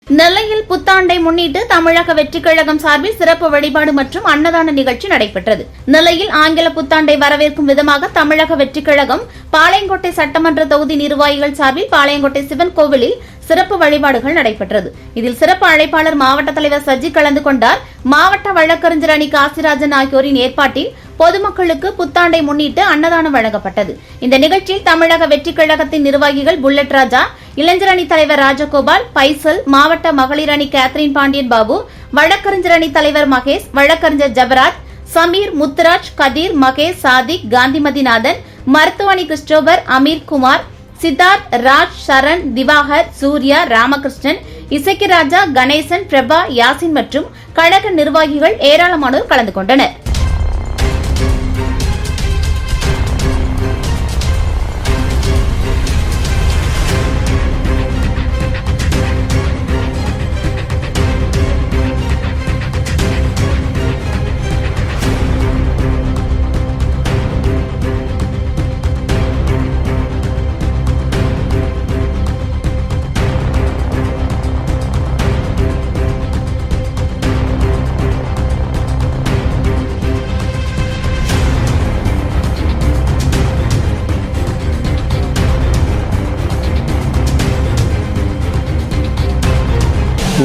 நெல்லையில் புத்தாண்டை முன்னிட்டு தமிழக வெற்றிக் கழகம் சார்பில் சிறப்பு வழிபாடு மற்றும் அன்னதான நிகழ்ச்சி நடைபெற்றது. நெல்லையில் ஆங்கில புத்தாண்டை வரவேற்கும் விதமாக தமிழக வெற்றிக் கழகம் பாளையங்கோட்டை சட்டமன்ற தொகுதி நிர்வாகிகள் சார்பில் பாளையங்கோட்டை சிவன் கோவிலில் சிறப்பு வழிபாடுகள் நடைபெற்றது. இதில் சிறப்பு அழைப்பாளர் மாவட்ட தலைவர் சஜி கலந்து கொண்டார். மாவட்ட வழக்கறிஞர் அணி காசிராஜன் ஆகியோரின் ஏற்பாட்டில் பொதுமக்களுக்கு புத்தாண்டை முன்னிட்டு அன்னதானம் வழங்கப்பட்டது. இந்த நிகழ்ச்சியில் தமிழக வெற்றிக் கழகத்தின் நிர்வாகிகள் புல்லட் ராஜா, இளைஞர் அணி தலைவர் ராஜகோபால், பைசல், மாவட்ட மகளிர் அணி கேத்ரின் பாண்டியன் பாபு, வழக்கறிஞர் அணி தலைவர் மகேஷ், வழக்கறிஞர் ஜபராஜ், சமீர், முத்துராஜ், கதீர், மகேஷ், சாதிக், காந்திமதிநாதன், மருத்துவ அணி கிறிஸ்டோபர், அமீர் குமார், சித்தார்த், ராஜ், சரண், திவாகர், சூர்யா, ராமகிருஷ்ணன், இசக்கி ராஜா, கணேசன், பிரபா, யாசின் மற்றும் கழக நிர்வாகிகள் ஏராளமானோர் கலந்து கொண்டனர்.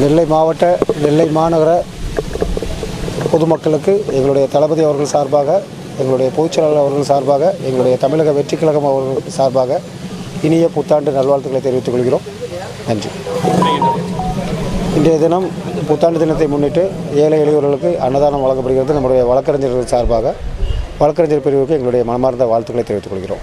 நெல்லை மாவட்ட, நெல்லை மாநகர பொதுமக்களுக்கு எங்களுடைய தளபதி அவர்கள் சார்பாக, எங்களுடைய பொதுச்செயலாளர் அவர்கள் சார்பாக, எங்களுடைய தமிழக வெற்றிக் கழகம் அவர்கள் சார்பாக இனிய புத்தாண்டு நல்வாழ்த்துக்களை தெரிவித்துக் கொள்கிறோம். நன்றி. இன்றைய தினம் புத்தாண்டு தினத்தை முன்னிட்டு ஏழை எளியவர்களுக்கு அன்னதானம் வழங்கப்படுகிறது. நம்முடைய வழக்கறிஞர்கள் சார்பாக வழக்கறிஞர் பிரிவுக்கு எங்களுடைய மனமார்ந்த வாழ்த்துக்களை தெரிவித்துக் கொள்கிறோம்.